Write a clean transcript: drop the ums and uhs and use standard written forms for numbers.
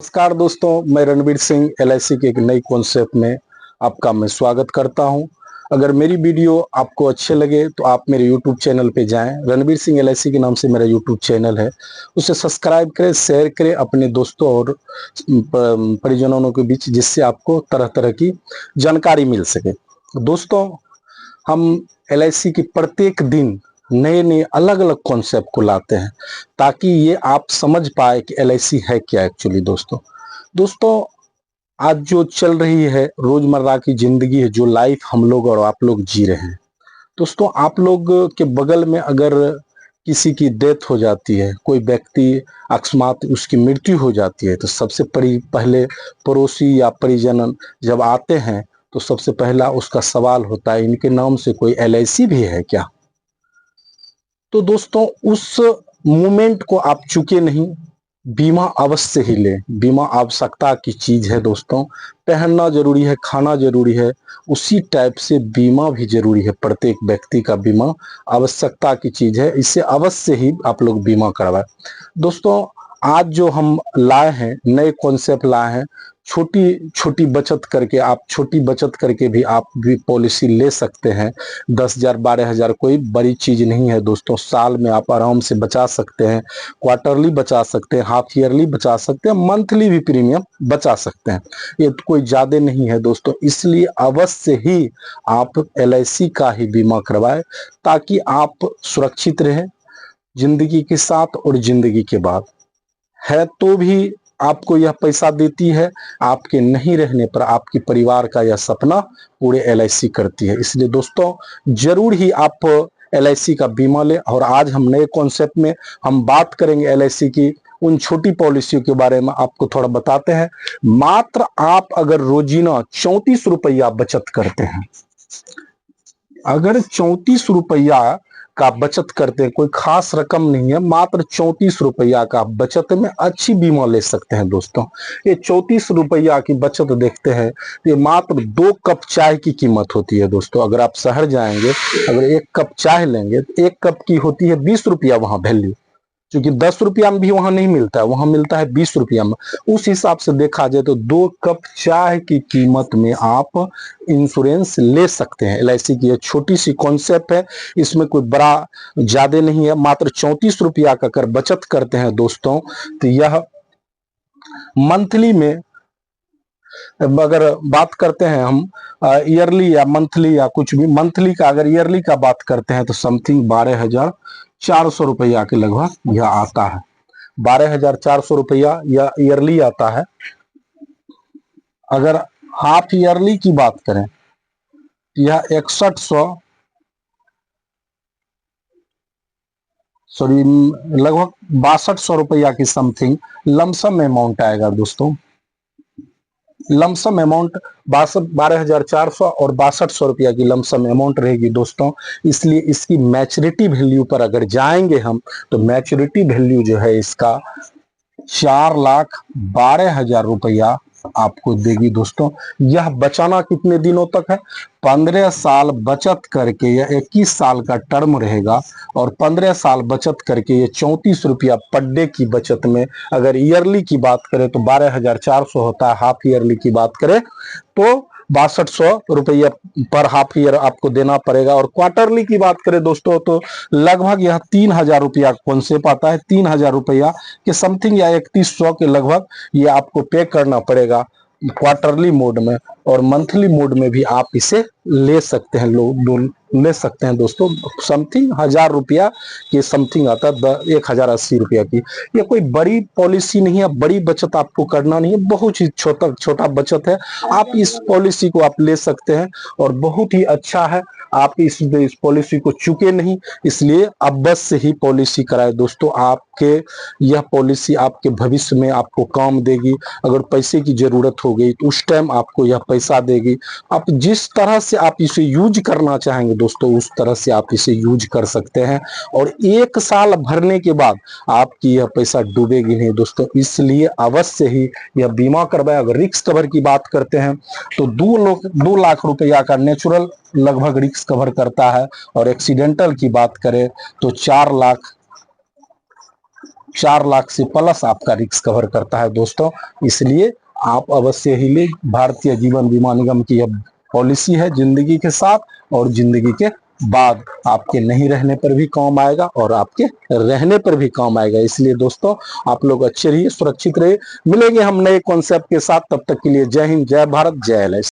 नमस्कार दोस्तों, मैं रणवीर सिंह एलआईसी के एक नई कॉन्सेप्ट में आपका मैं स्वागत करता हूं। अगर मेरी वीडियो आपको अच्छे लगे तो आप मेरे यूट्यूब चैनल पे जाएं। रणवीर सिंह एलआईसी के नाम से मेरा यूट्यूब चैनल है, उसे सब्सक्राइब करें, शेयर करें अपने दोस्तों और परिजनों के बीच, जिससे आपको तरह तरह की जानकारी मिल सके। दोस्तों, हम एलआईसी की प्रत्येक दिन नए नए अलग अलग कॉन्सेप्ट को लाते हैं ताकि ये आप समझ पाए कि एलआईसी है क्या एक्चुअली। दोस्तों, आज जो चल रही है रोजमर्रा की जिंदगी है, जो लाइफ हम लोग और आप लोग जी रहे हैं, दोस्तों आप लोग के बगल में अगर किसी की डेथ हो जाती है, कोई व्यक्ति अकस्मात उसकी मृत्यु हो जाती है, तो सबसे पहले पड़ोसी या परिजन जब आते हैं तो सबसे पहला उसका सवाल होता है, इनके नाम से कोई एलआईसी भी है क्या। तो दोस्तों, उस मोमेंट को आप चुके नहीं। बीमा अवश्य ही लें, बीमा आवश्यकता की चीज है दोस्तों। पहनना जरूरी है, खाना जरूरी है, उसी टाइप से बीमा भी जरूरी है। प्रत्येक व्यक्ति का बीमा आवश्यकता की चीज है, इससे अवश्य ही आप लोग बीमा करवाएं। दोस्तों, आज जो हम लाए हैं, नए कॉन्सेप्ट लाए हैं, छोटी छोटी बचत करके, आप छोटी बचत करके भी आप भी पॉलिसी ले सकते हैं। 10,000 12,000 कोई बड़ी चीज नहीं है दोस्तों। साल में आप आराम से बचा सकते हैं, क्वार्टरली बचा सकते हैं, हाफ ईयरली बचा सकते हैं, मंथली भी प्रीमियम बचा सकते हैं। ये तो कोई ज्यादा नहीं है दोस्तों, इसलिए अवश्य ही आप एलआईसी का ही बीमा करवाएं ताकि आप सुरक्षित रहें जिंदगी के साथ और जिंदगी के बाद। है तो भी आपको यह पैसा देती है, आपके नहीं रहने पर आपके परिवार का यह सपना पूरे एलआईसी करती है। इसलिए दोस्तों, जरूर ही आप एलआईसी का बीमा लें। और आज हम नए कॉन्सेप्ट में हम बात करेंगे एलआईसी की उन छोटी पॉलिसियों के बारे में, आपको थोड़ा बताते हैं। मात्र आप अगर रोजीना 34 रुपया बचत करते हैं, अगर 34 रुपया का बचत करते हैं, कोई खास रकम नहीं है, मात्र 34 रुपया का बचत में अच्छी बीमा ले सकते हैं दोस्तों। ये 34 रुपया की बचत देखते हैं, ये मात्र 2 कप चाय की कीमत होती है दोस्तों। अगर आप शहर जाएंगे, अगर 1 कप चाय लेंगे तो 1 कप की होती है 20 रुपया वहां वैल्यू, क्योंकि 10 रुपया में भी वहां नहीं मिलता है, वहां मिलता है 20 रुपया में। उस हिसाब से देखा जाए तो 2 कप चाय की कीमत में आप इंश्योरेंस ले सकते हैं। एलआईसी की यह छोटी सी कॉन्सेप्ट है, इसमें कोई बड़ा ज्यादा नहीं है। मात्र 34 रुपया का अगर बचत करते हैं दोस्तों, तो यह मंथली में, अगर बात करते हैं हम ईयरली या मंथली या कुछ भी, मंथली का अगर ईयरली का बात करते हैं तो समथिंग 12,400 रुपया के लगभग यह आता है। 12,400 रुपया यह ईयरली आता है। अगर हाफ ईयरली की बात करें तो यह 6100 सॉरी लगभग 6200 रुपया की समथिंग लमसम अमाउंट आएगा दोस्तों। लमसम अमाउंट 12,400 और 6200 रुपया की लमसम अमाउंट रहेगी दोस्तों। इसलिए इसकी मैच्योरिटी वैल्यू पर अगर जाएंगे हम, तो मैच्योरिटी वैल्यू जो है इसका 4,12,000 रुपया आपको देगी दोस्तों। यह बचाना कितने दिनों तक है? 15 साल बचत करके यह 21 साल का टर्म रहेगा, और 15 साल बचत करके ये 34 रुपया पर डे की बचत में, अगर ईयरली की बात करें तो 12,400 होता है, हाफ ईयरली की बात करें तो 6200 रुपया पर हाफ ईयर आपको देना पड़ेगा। और क्वार्टरली की बात करें दोस्तों तो लगभग यह 3,000 रुपया कॉन्सेप्ट आता है। 3,000 रुपया के समथिंग या 3100 के लगभग ये आपको पे करना पड़ेगा क्वार्टरली मोड में। और मंथली मोड में भी आप इसे ले सकते हैं, ले सकते हैं दोस्तों। समथिंग 1,000 रुपया के समथिंग आता है, 1,080 रुपया की। ये कोई बड़ी पॉलिसी नहीं है, बड़ी बचत आपको करना नहीं है, बहुत ही छोटा छोटा बचत है। आप इस पॉलिसी को आप ले सकते हैं और बहुत ही अच्छा है। आप इस पॉलिसी को चुके नहीं, इसलिए अवश्य ही पॉलिसी कराए दोस्तों। आपके यह पॉलिसी आपके भविष्य में आपको काम देगी। अगर पैसे की जरूरत हो गई तो उस टाइम आपको यह पैसा देगी। आप जिस तरह से आप इसे यूज करना चाहेंगे दोस्तों, उस तरह से आप इसे यूज कर सकते हैं। और 1 साल भरने के बाद आपकी यह पैसा डूबेगी नहीं दोस्तों। इसलिए अवश्य ही यह बीमा करवाए। अगर रिस्क कवर की बात करते हैं तो 2 लाख रुपया का नेचुरल लगभग रिस्क कवर करता है, और एक्सीडेंटल की बात करें तो 4 लाख 4 लाख से प्लस आपका रिस्क कवर करता है दोस्तों। इसलिए आप अवश्य ही ले, भारतीय जीवन बीमा निगम की यह पॉलिसी है जिंदगी के साथ और जिंदगी के बाद आपके नहीं रहने पर भी काम आएगा और आपके रहने पर भी काम आएगा। इसलिए दोस्तों आप लोग अच्छे रहिए, सुरक्षित रहिए। मिलेंगे हम नए कॉन्सेप्ट के साथ, तब तक के लिए जय हिंद, जय भारत, जय LIC।